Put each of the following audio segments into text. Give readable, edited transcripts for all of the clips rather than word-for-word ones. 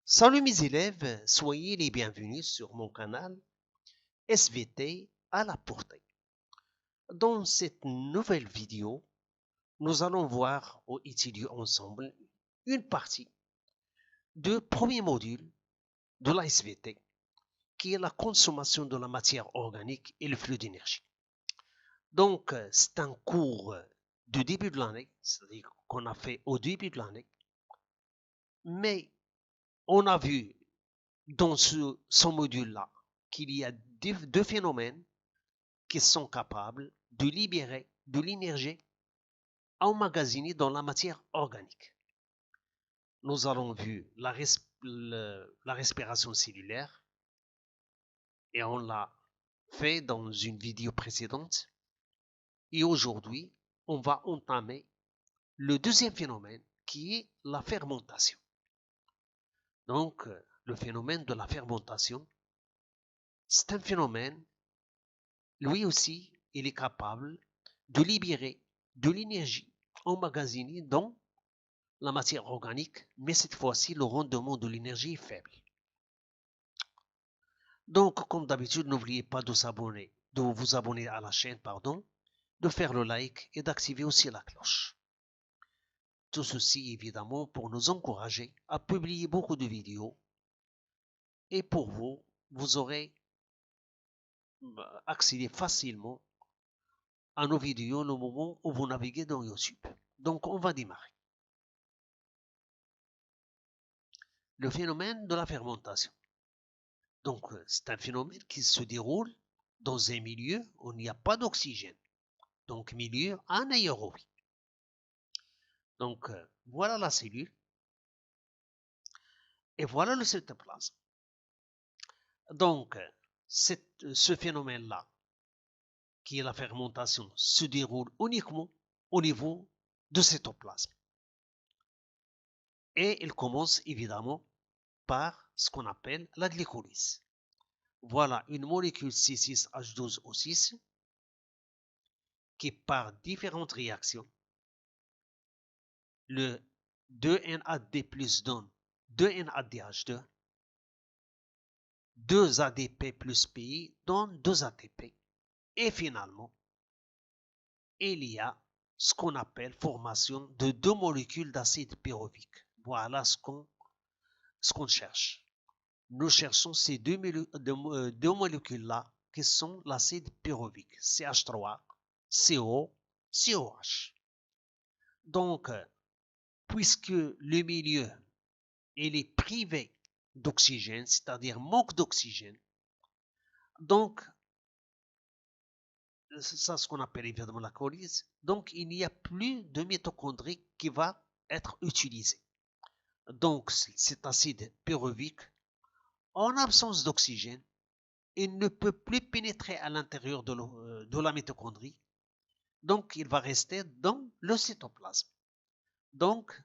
Salut mes élèves, soyez les bienvenus sur mon canal SVT à la portée. Dans cette nouvelle vidéo, nous allons voir ou étudier ensemble une partie du premier module de la SVT, qui est la consommation de la matière organique et le flux d'énergie. Donc, c'est un cours du début de l'année, c'est-à-dire qu'on a fait au début de l'année, mais on a vu dans ce module-là qu'il y a deux phénomènes qui sont capables de libérer de l'énergie emmagasinée dans la matière organique. Nous avons vu la respiration cellulaire et on l'a fait dans une vidéo précédente. Et aujourd'hui, on va entamer le deuxième phénomène qui est la fermentation. Donc, le phénomène de la fermentation, c'est un phénomène, lui aussi, il est capable de libérer de l'énergie emmagasinée dans la matière organique, mais cette fois-ci, le rendement de l'énergie est faible. Donc, comme d'habitude, n'oubliez pas de vous abonner à la chaîne, de faire le like et d'activer aussi la cloche. Tout ceci, évidemment, pour nous encourager à publier beaucoup de vidéos. Et pour vous, vous aurez accédé facilement à nos vidéos au moment où vous naviguez dans YouTube. Donc, on va démarrer. Le phénomène de la fermentation. Donc, c'est un phénomène qui se déroule dans un milieu où il n'y a pas d'oxygène. Donc, milieu anaérobie. Donc, voilà la cellule. Et voilà le cytoplasme. Donc, ce phénomène-là, qui est la fermentation, se déroule uniquement au niveau du cytoplasme. Et il commence évidemment par ce qu'on appelle la glycolyse. Voilà une molécule C6H12O6 qui, par différentes réactions, le 2NAD+ donne 2NADH2, 2 ADP plus PI donne 2 ATP. Et finalement, il y a ce qu'on appelle formation de deux molécules d'acide pyruvique. Voilà ce qu'on cherche. Nous cherchons ces deux molécules-là qui sont l'acide pyruvique, CH3, CO, COH. Donc, puisque le milieu il est privé d'oxygène, c'est-à-dire manque d'oxygène, donc c'est ce qu'on appelle évidemment la colyse. Donc, il n'y a plus de mitochondrie qui va être utilisée. Donc, cet acide pyruvique, en absence d'oxygène, il ne peut plus pénétrer à l'intérieur de la mitochondrie. Donc, il va rester dans le cytoplasme. Donc,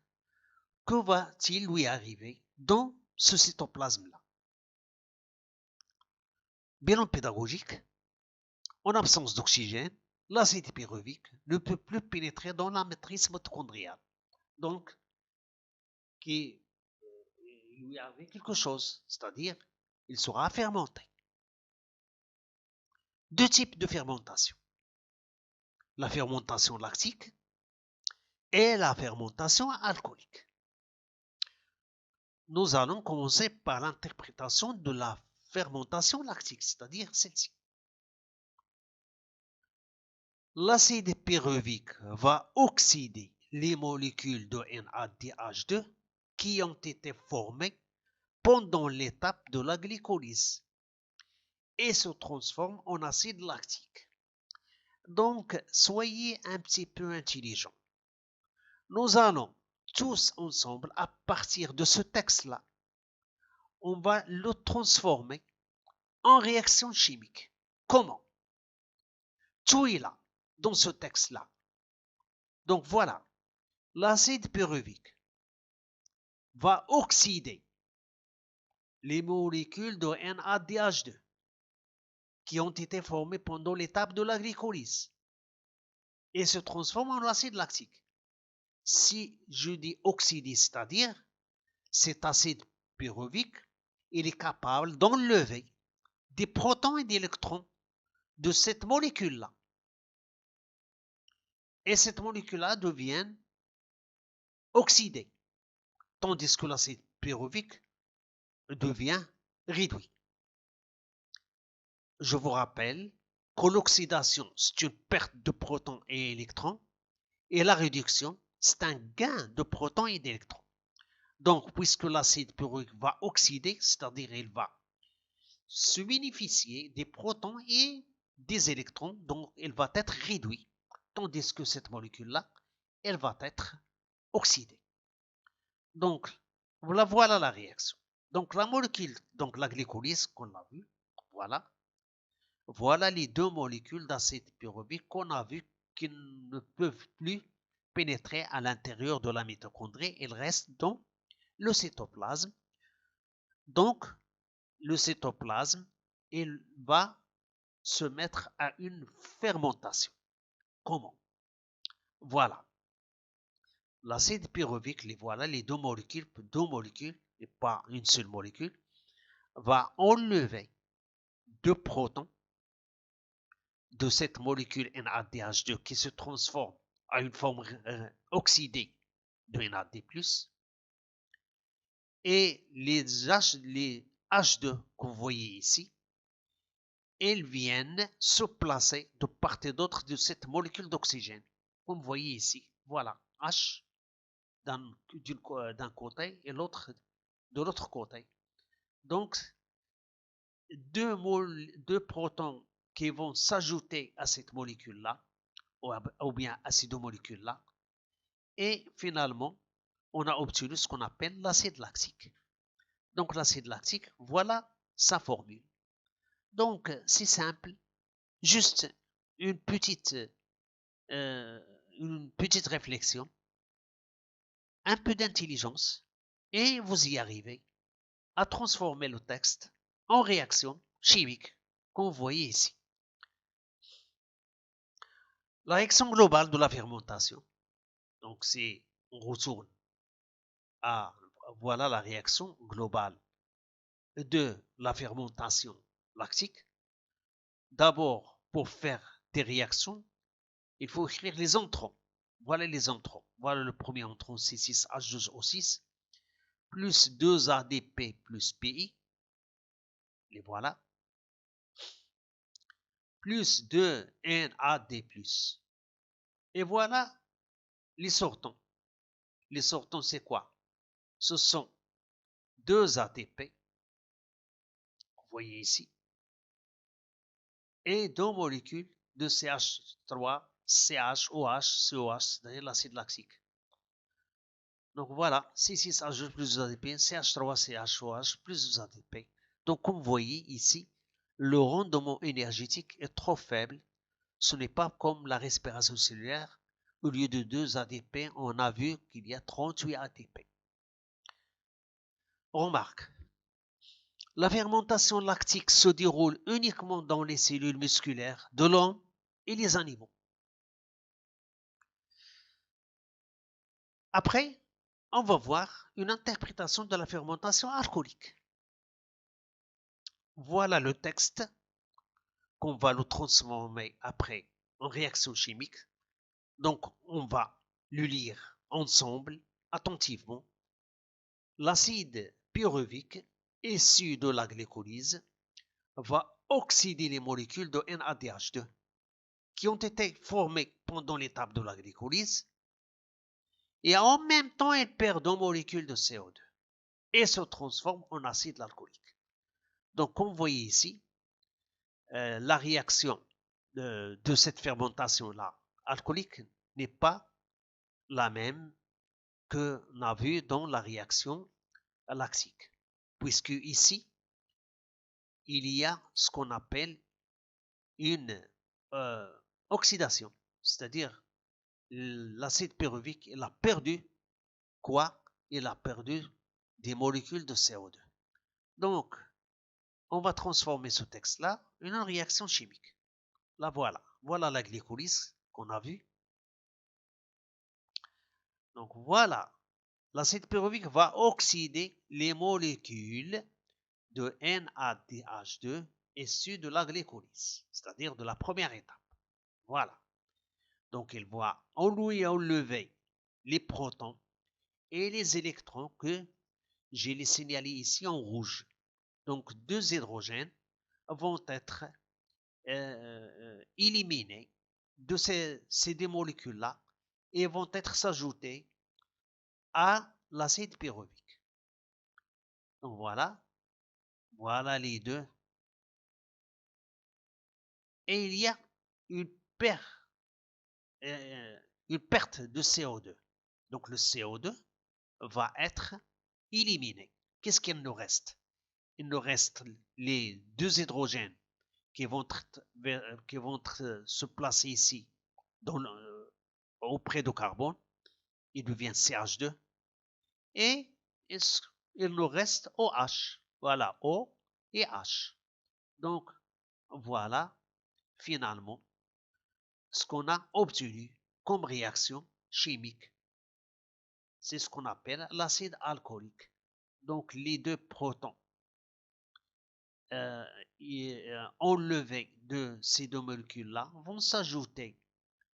que va-t-il lui arriver dans ce cytoplasme-là? Bilan pédagogique. En absence d'oxygène, l'acide pyruvique ne peut plus pénétrer dans la matrice mitochondriale. Donc, qui lui arrive quelque chose, c'est-à-dire il sera fermenté. Deux types de fermentation. La fermentation lactique et la fermentation alcoolique. Nous allons commencer par l'interprétation de la fermentation lactique, c'est-à-dire celle-ci. L'acide pyruvique va oxyder les molécules de NADH2 qui ont été formées pendant l'étape de la glycolyse et se transforment en acide lactique. Donc, soyez un petit peu intelligents. Nous allons tous ensemble, à partir de ce texte-là, on va le transformer en réaction chimique. Comment? Tout est là, dans ce texte-là. Donc voilà, l'acide pyruvique va oxyder les molécules de NADH2 qui ont été formées pendant l'étape de la glycolyse et se transforment en acide lactique. Si je dis oxydé, c'est-à-dire cet acide pyruvique, il est capable d'enlever des protons et des électrons de cette molécule-là. Et cette molécule-là devient oxydée, tandis que l'acide pyruvique devient réduit. Je vous rappelle que l'oxydation, c'est une perte de protons et électrons, et la réduction, c'est un gain de protons et d'électrons. Donc, puisque l'acide pyruvique va oxyder, c'est-à-dire il va se bénéficier des protons et des électrons, donc il va être réduit, tandis que cette molécule-là, elle va être oxydée. Donc, voilà la réaction. Donc, la molécule, donc la glycolyse qu'on a vu, voilà. Voilà les deux molécules d'acide pyruvique qu'on a vu qui ne peuvent plus pénétrer à l'intérieur de la mitochondrie. Elles restent dans le cytoplasme. Donc, le cytoplasme, il va se mettre à une fermentation. Comment? Voilà. L'acide pyruvique, les deux molécules, et pas une seule molécule, va enlever deux protons de cette molécule NADH2 qui se transforme à une forme oxydée de NAD+, et les H2 que vous voyez ici, elles viennent se placer de part et d'autre de cette molécule d'oxygène. Comme vous voyez ici, voilà, H d'un côté et l'autre de l'autre côté. Donc, deux protons qui vont s'ajouter à cette molécule-là, ou bien à ces deux molécules-là, et finalement, on a obtenu ce qu'on appelle l'acide lactique. Donc, l'acide lactique, voilà sa formule. Donc, c'est simple, juste une petite réflexion, un peu d'intelligence, et vous y arrivez à transformer le texte en réaction chimique, comme vous voyez ici. La réaction globale de la fermentation, donc c'est, on retourne à, voilà la réaction globale de la fermentation lactique. D'abord, pour faire des réactions, il faut écrire les entrants. Voilà les entrants. Voilà le premier entrant, C6H12O6, plus 2ADP plus PI. Les voilà. Plus 2NAD+. Et voilà les sortants. Les sortants, c'est quoi? Ce sont 2 ATP, vous voyez ici, et 2 molécules de CH3, CHOH, COH, c'est-à-dire l'acide lactique. Donc voilà, C6H2 plus 2 ATP, CH3, CHOH plus 2 ATP. Donc comme vous voyez ici, le rendement énergétique est trop faible. Ce n'est pas comme la respiration cellulaire. Au lieu de 2 ATP, on a vu qu'il y a 38 ATP. Remarque, la fermentation lactique se déroule uniquement dans les cellules musculaires de l'homme et les animaux. Après, on va voir une interprétation de la fermentation alcoolique. Voilà le texte qu'on va le transformer après en réaction chimique. Donc, on va le lire ensemble, attentivement. L'acide pyruvique, issu de la glycolyse, va oxyder les molécules de NADH2 qui ont été formées pendant l'étape de la glycolyse, et en même temps, elles perdent une molécule de CO2 et se transforment en acide alcoolique. Donc, comme vous voyez ici, la réaction de cette fermentation-là alcoolique n'est pas la même que l'on a vu dans la réaction lactique, puisque ici, il y a ce qu'on appelle une oxydation, c'est-à-dire l'acide pyruvique, il a perdu quoi? Il a perdu des molécules de CO2. Donc, on va transformer ce texte-là en une réaction chimique. Là, voilà. Voilà la glycolyse qu'on a vue. Donc, voilà l'acide pyruvique va oxyder les molécules de NADH2 issues de la glycolyse, c'est-à-dire de la première étape. Voilà. Donc, il va enlever les protons et les électrons que j'ai les signalés ici en rouge. Donc, deux hydrogènes vont être éliminés de ces deux molécules-là et vont être s'ajouter à l'acide pyruvique. Donc, voilà les deux. Et il y a une perte de CO2. Donc, le CO2 va être éliminé. Qu'est-ce qu'il nous reste? Il nous reste les deux hydrogènes qui vont se placer ici auprès du carbone. Il devient CH2. Et il nous reste OH. Voilà, O et H. Donc, voilà, finalement, ce qu'on a obtenu comme réaction chimique. C'est ce qu'on appelle l'acide alcoolique. Donc, les deux protons enlevés de ces deux molécules-là vont s'ajouter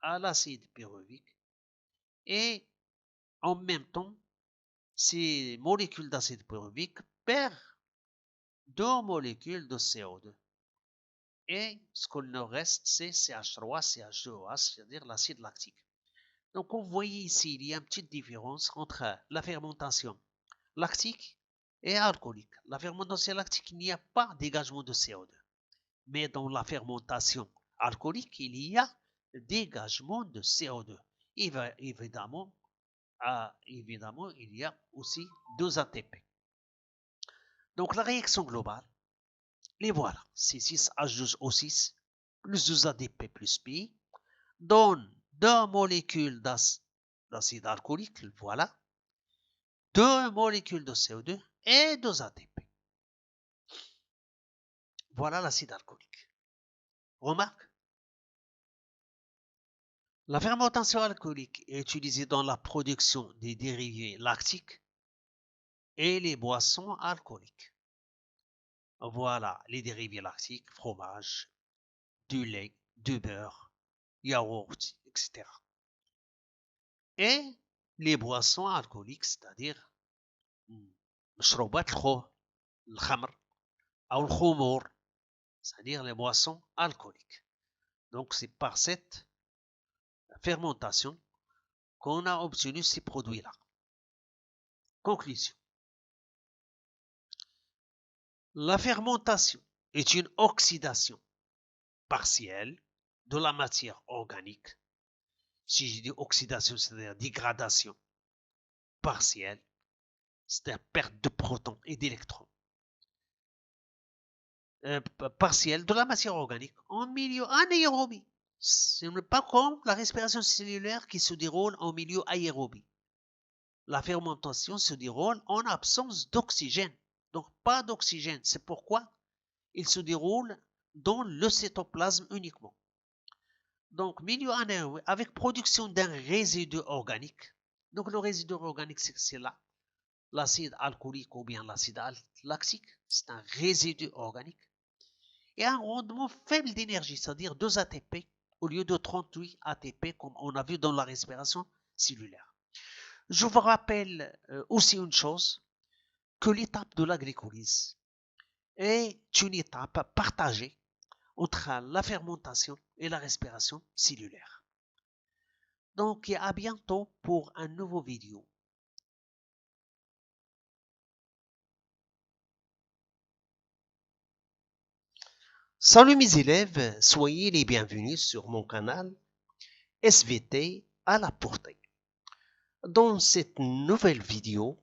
à l'acide pyruvique et en même temps, ces molécules d'acide pyruvique perdent deux molécules de CO2. Et ce qu'il nous reste, c'est CH3, CH2OH, c'est-à-dire l'acide lactique. Donc, vous voyez ici, il y a une petite différence entre la fermentation lactique et alcoolique. La fermentation lactique, il n'y a pas de dégagement de CO2. Mais dans la fermentation alcoolique, il y a dégagement de CO2. Évidemment, il y a aussi 2 ATP. Donc, la réaction globale, les voilà. C'est 6H12O6 plus 2 ADP plus pi donne 2 molécules d'acide alcoolique, voilà, 2 molécules de CO2 et 2 ATP. Voilà l'acide alcoolique. Remarque, la fermentation alcoolique est utilisée dans la production des dérivés lactiques et les boissons alcooliques. Voilà les dérivés lactiques, fromage, du lait, du beurre, yaourt, etc. Et les boissons alcooliques, c'est-à-dire مشروبات الخمر أو الخمور, c'est-à-dire les boissons alcooliques. Donc c'est par cette fermentation qu'on a obtenu ces produits-là. Conclusion. La fermentation est une oxydation partielle de la matière organique. Si je dis oxydation, c'est-à-dire dégradation partielle, c'est-à-dire perte de protons et d'électrons. Partielle de la matière organique en milieu anaérobie. Ce n'est pas comme la respiration cellulaire qui se déroule en milieu aérobie. La fermentation se déroule en absence d'oxygène. Donc pas d'oxygène. C'est pourquoi il se déroule dans le cytoplasme uniquement. Donc milieu anaérobie avec production d'un résidu organique. Donc le résidu organique, c'est là. L'acide alcoolique ou bien l'acide lactique, c'est un résidu organique. Et un rendement faible d'énergie, c'est-à-dire 2 ATP au lieu de 38 ATP comme on a vu dans la respiration cellulaire. Je vous rappelle aussi une chose, que l'étape de la glycolyse est une étape partagée entre la fermentation et la respiration cellulaire. Donc à bientôt pour un nouveau vidéo. Salut mes élèves, soyez les bienvenus sur mon canal SVT à la portée. Dans cette nouvelle vidéo,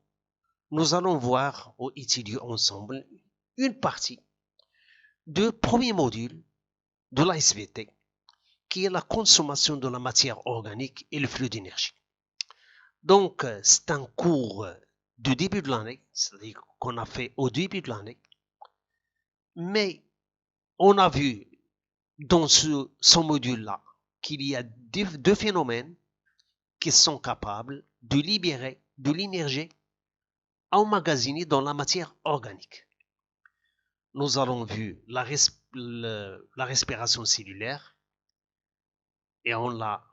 nous allons voir ou étudier ensemble une partie du premier module de la SVT, qui est la consommation de la matière organique et le flux d'énergie. Donc, c'est un cours de début de l'année, c'est-à-dire qu'on a fait au début de l'année, mais on a vu dans ce module-là qu'il y a deux phénomènes qui sont capables de libérer de l'énergie emmagasinée dans la matière organique. Nous avons vu la respiration cellulaire et on l'a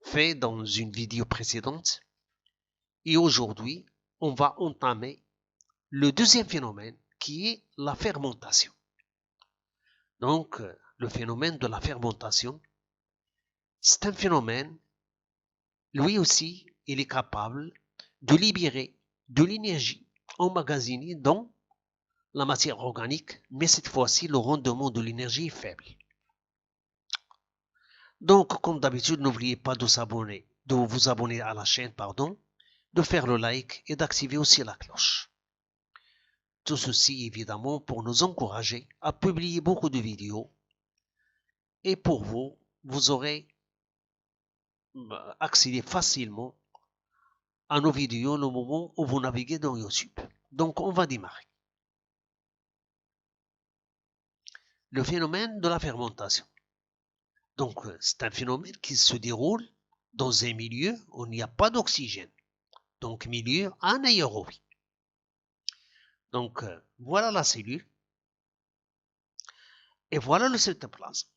fait dans une vidéo précédente. Et aujourd'hui, on va entamer le deuxième phénomène qui est la fermentation. Donc, le phénomène de la fermentation, c'est un phénomène, lui aussi, il est capable de libérer de l'énergie emmagasinée dans la matière organique, mais cette fois-ci, le rendement de l'énergie est faible. Donc, comme d'habitude, n'oubliez pas de vous abonner à la chaîne, de faire le like et d'activer aussi la cloche. Tout ceci, évidemment, pour nous encourager à publier beaucoup de vidéos. Et pour vous, vous aurez accédé facilement à nos vidéos au moment où vous naviguez dans YouTube. Donc, on va démarrer. Le phénomène de la fermentation. Donc, c'est un phénomène qui se déroule dans un milieu où il n'y a pas d'oxygène. Donc, milieu anaérobie. Donc, voilà la cellule. Et voilà le cytoplasme.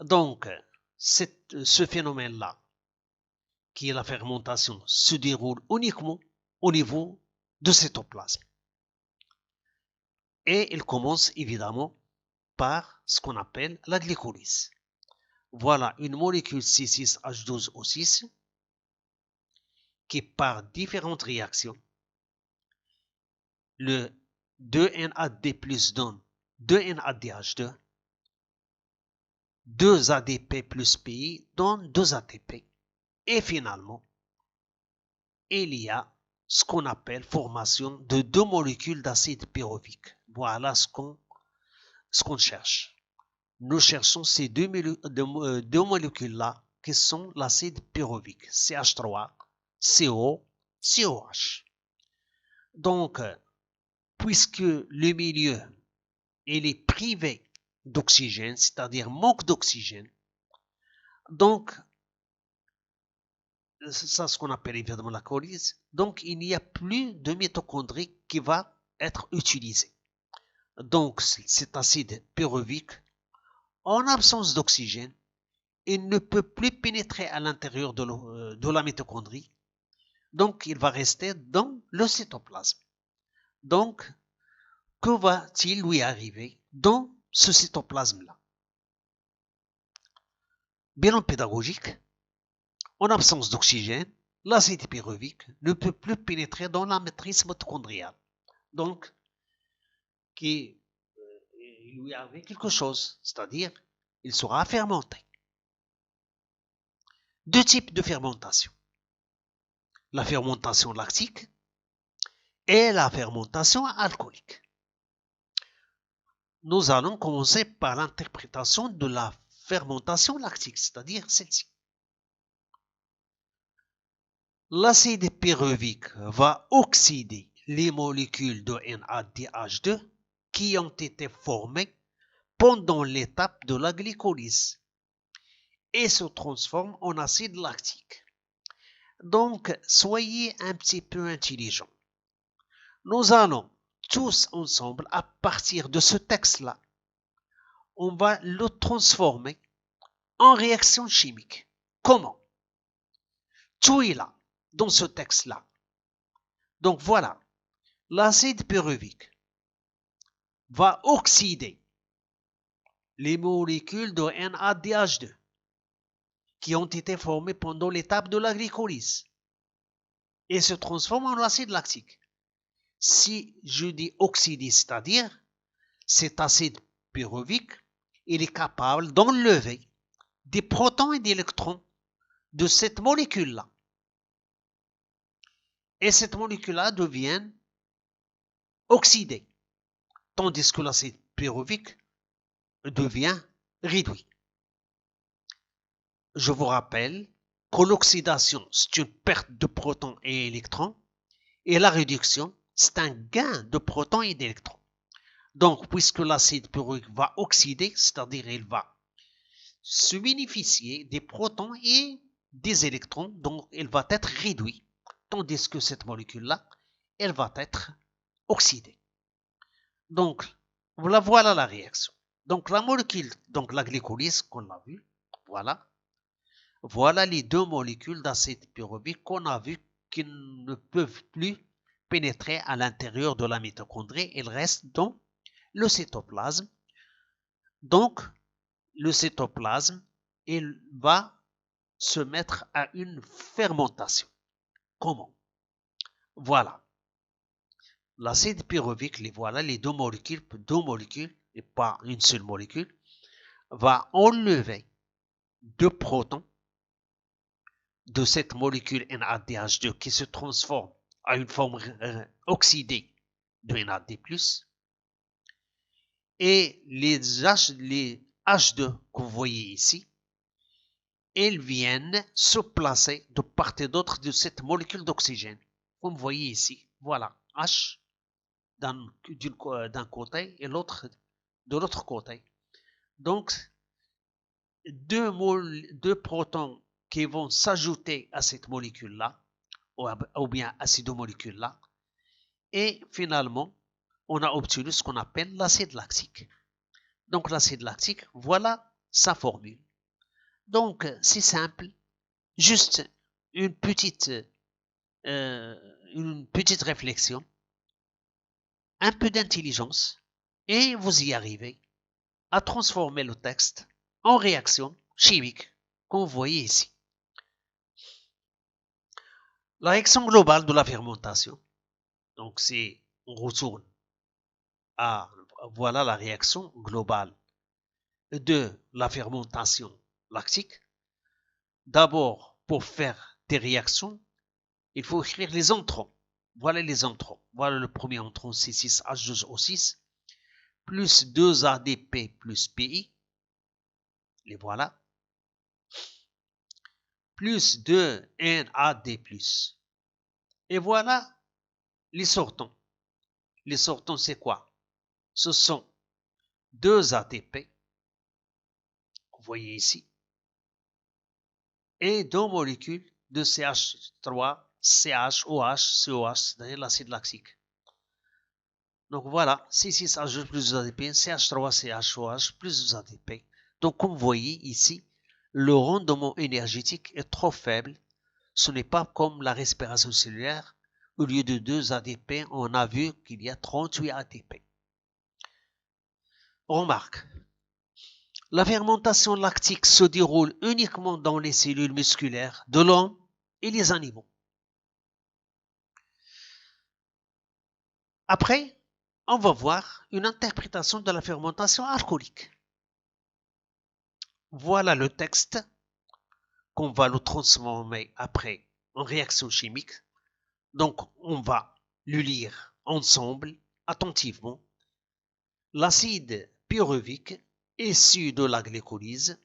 Donc, ce phénomène-là, qui est la fermentation, se déroule uniquement au niveau du cytoplasme. Et il commence évidemment par ce qu'on appelle la glycolyse. Voilà une molécule C6H12O6 qui, par différentes réactions, le 2NAD+ donne 2NADH2, 2 ADP plus PI donne 2 ATP. Et finalement, il y a ce qu'on appelle formation de 2 molécules d'acide pyruvique. Voilà ce qu'on cherche. Nous cherchons ces deux molécules-là qui sont l'acide pyruvique, CH3, CO, COH. Donc, puisque le milieu il est privé d'oxygène, c'est-à-dire manque d'oxygène, donc, c'est ce qu'on appelle évidemment la colyse, donc il n'y a plus de mitochondrie qui va être utilisée. Donc, cet acide pyruvique, en absence d'oxygène, il ne peut plus pénétrer à l'intérieur de la mitochondrie. Donc, il va rester dans le cytoplasme. Donc, que va-t-il lui arriver dans ce cytoplasme-là? Bilan pédagogique. En absence d'oxygène, l'acide pyruvique ne peut plus pénétrer dans la matrice mitochondriale. Donc, il lui arrive quelque chose, c'est-à-dire il sera fermenté. Deux types de fermentation. La fermentation lactique et la fermentation alcoolique. Nous allons commencer par l'interprétation de la fermentation lactique, c'est-à-dire celle-ci. L'acide pyruvique va oxyder les molécules de NADH2 qui ont été formées pendant l'étape de la glycolyse et se transforment en acide lactique. Donc, soyez un petit peu intelligents. Nous allons tous ensemble, à partir de ce texte-là, on va le transformer en réaction chimique. Comment? Tout est là, dans ce texte-là. Donc voilà, l'acide pyruvique va oxyder les molécules de NADH2 qui ont été formées pendant l'étape de la glycolyse et se transforment en acide lactique. Si je dis oxyder, c'est-à-dire cet acide pyruvique, il est capable d'enlever des protons et des électrons de cette molécule-là. Et cette molécule-là devient oxydée, tandis que l'acide pyruvique devient réduit. Je vous rappelle que l'oxydation, c'est une perte de protons et électrons, et la réduction, c'est un gain de protons et d'électrons. Donc, puisque l'acide pyruvique va oxyder, c'est-à-dire il va se bénéficier des protons et des électrons, donc il va être réduit, tandis que cette molécule-là, elle va être oxydée. Donc, voilà la réaction. Donc, la molécule, donc la glycolyse qu'on a vu, voilà. Voilà les deux molécules d'acide pyruvique qu'on a vu qui ne peuvent plus pénétrer à l'intérieur de la mitochondrie. Elles restent dans le cytoplasme. Donc, le cytoplasme, il va se mettre à une fermentation. Comment? Voilà. L'acide pyruvique, les deux molécules, et pas une seule molécule, va enlever deux protons de cette molécule NADH2 qui se transforme à une forme oxydée de NAD+, et les H2 que vous voyez ici, ils viennent se placer de part et d'autre de cette molécule d'oxygène. Comme vous voyez ici, voilà, H d'un côté et l'autre de l'autre côté. Donc, deux protons qui vont s'ajouter à cette molécule-là, ou bien à ces deux molécules-là, et finalement, on a obtenu ce qu'on appelle l'acide lactique. Donc, l'acide lactique, voilà sa formule. Donc, c'est simple, juste une petite réflexion, un peu d'intelligence, et vous y arrivez à transformer le texte en réaction chimique, comme vous voyez ici. La réaction globale de la fermentation, donc c'est, on retourne à, voilà la réaction globale de la fermentation lactique. D'abord, pour faire des réactions, il faut écrire les entrants. Voilà les entrants. Voilà le premier entrant, C6H12O6, plus 2ADP plus PI. Les voilà. Plus 2NAD+. Et voilà les sortants. Les sortants, c'est quoi? Ce sont 2 ATP, vous voyez ici, et deux molécules de CH3, CHOH, COH, c'est-à-dire l'acide lactique. Donc voilà, C6H2 plus 2 ADP, CH3, CHOH plus 2 ADP. Donc comme vous voyez ici, le rendement énergétique est trop faible. Ce n'est pas comme la respiration cellulaire. Au lieu de 2 ADP, on a vu qu'il y a 38 ATP. Remarque, la fermentation lactique se déroule uniquement dans les cellules musculaires de l'homme et les animaux. Après, on va voir une interprétation de la fermentation alcoolique. Voilà le texte qu'on va le transformer après en réaction chimique. Donc, on va le lire ensemble, attentivement. L'acide pyruvique, issu de la glycolyse,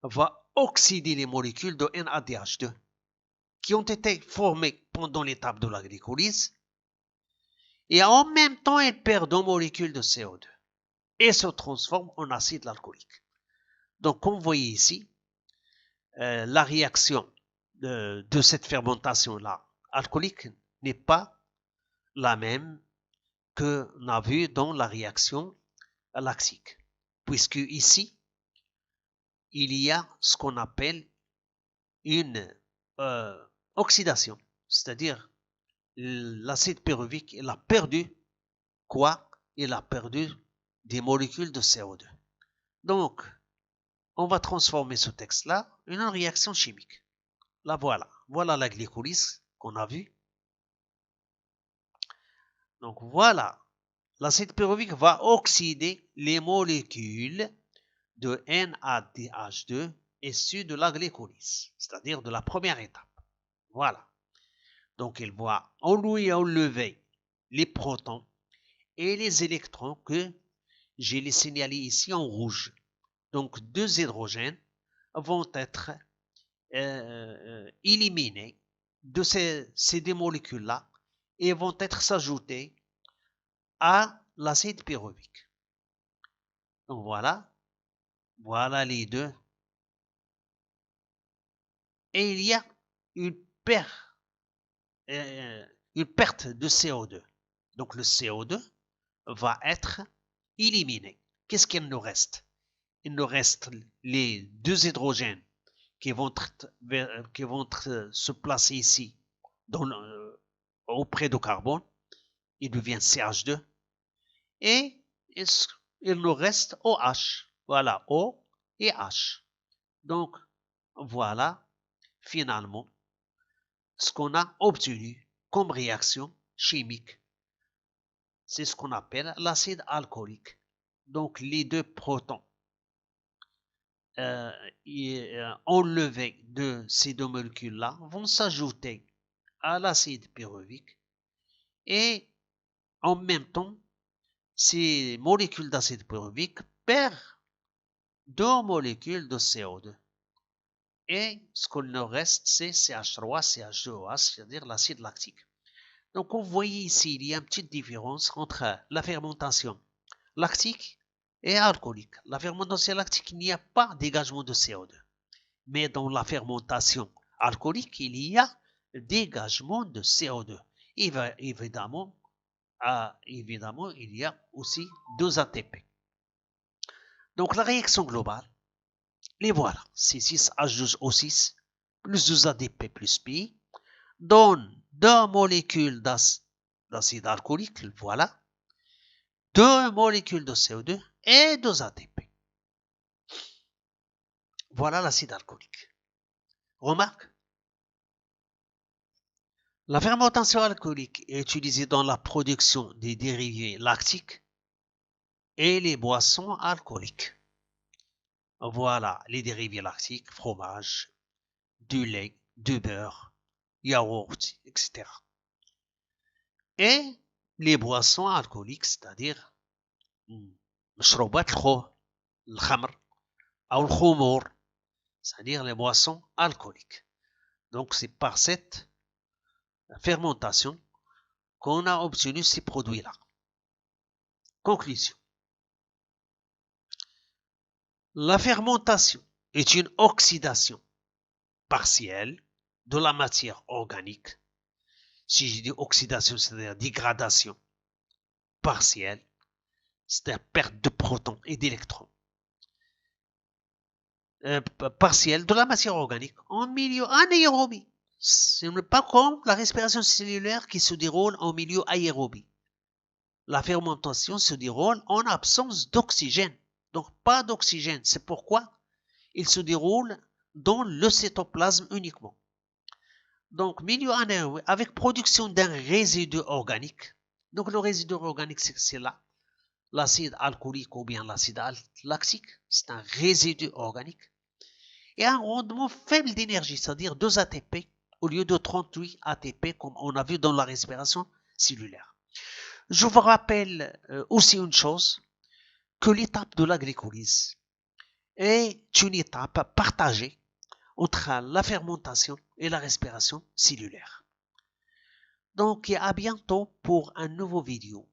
va oxyder les molécules de NADH2 qui ont été formées pendant l'étape de la glycolyse, et en même temps, elles perdent une molécule de CO2 et se transforment en acide alcoolique. Donc, comme vous voyez ici, la réaction de cette fermentation-là alcoolique n'est pas la même que l'on a vu dans la réaction lactique, puisque ici, il y a ce qu'on appelle une oxydation, c'est-à-dire l'acide pyruvique, il a perdu quoi? Il a perdu des molécules de CO2. Donc, on va transformer ce texte-là en une réaction chimique. Là, voilà. Voilà la glycolyse qu'on a vue. Donc, voilà. L'acide pyruvique va oxyder les molécules de NADH2 issues de la glycolyse, c'est-à-dire de la première étape. Voilà. Donc, il va enlever les protons et les électrons que j'ai les signalés ici en rouge. Donc, deux hydrogènes vont être éliminés de ces deux molécules-là et vont être s'ajouter à l'acide pyruvique. Donc, voilà les deux. Et il y a une paire une perte de CO2. Donc le CO2 va être éliminé. Qu'est-ce qu'il nous reste? Il nous reste les deux hydrogènes qui vont se placer ici auprès du carbone. Il devient CH2. Et il nous reste OH. Voilà, O et H. Donc, voilà, finalement, ce qu'on a obtenu comme réaction chimique. C'est ce qu'on appelle l'acide alcoolique. Donc, les deux protons enlevés de ces deux molécules-là vont s'ajouter à l'acide pyruvique et en même temps, ces molécules d'acide pyruvique perdent deux molécules de CO2. Et ce qu'il nous reste, c'est CH3, CH2OH, c'est-à-dire l'acide lactique. Donc, vous voyez ici, il y a une petite différence entre la fermentation lactique et alcoolique. La fermentation lactique, il n'y a pas dégagement de CO2. Mais dans la fermentation alcoolique, il y a dégagement de CO2. Évidemment, il y a aussi 2 ATP. Donc, la réaction globale, les voilà, c'est 6H12O6 plus 2 ADP plus pi, donne 2 molécules d'acide alcoolique, voilà, 2 molécules de CO2 et 2 ATP. Voilà l'acide alcoolique. Remarque, la fermentation alcoolique est utilisée dans la production des dérivés lactiques et les boissons alcooliques. Voilà les dérivés lactiques, fromage, du lait, du beurre, yaourt, etc. Et les boissons alcooliques, c'est-à-dire مشروبات الخمر أو الخمور, c'est-à-dire les boissons alcooliques. Donc c'est par cette fermentation qu'on a obtenu ces produits-là. Conclusion. La fermentation est une oxydation partielle de la matière organique. Si je dis oxydation, c'est-à-dire dégradation partielle, c'est-à-dire perte de protons et d'électrons. Partielle de la matière organique en milieu anaérobie. Ce n'est pas comme la respiration cellulaire qui se déroule en milieu aérobie. La fermentation se déroule en absence d'oxygène. Donc pas d'oxygène. C'est pourquoi il se déroule dans le cytoplasme uniquement. Donc milieu anaérobie avec production d'un résidu organique. Donc le résidu organique, c'est là. L'acide alcoolique ou bien l'acide lactique, c'est un résidu organique. Et un rendement faible d'énergie, c'est-à-dire 2 ATP au lieu de 38 ATP comme on a vu dans la respiration cellulaire. Je vous rappelle aussi une chose, que l'étape de la glycolyse est une étape partagée entre la fermentation et la respiration cellulaire. Donc à bientôt pour un nouveau vidéo.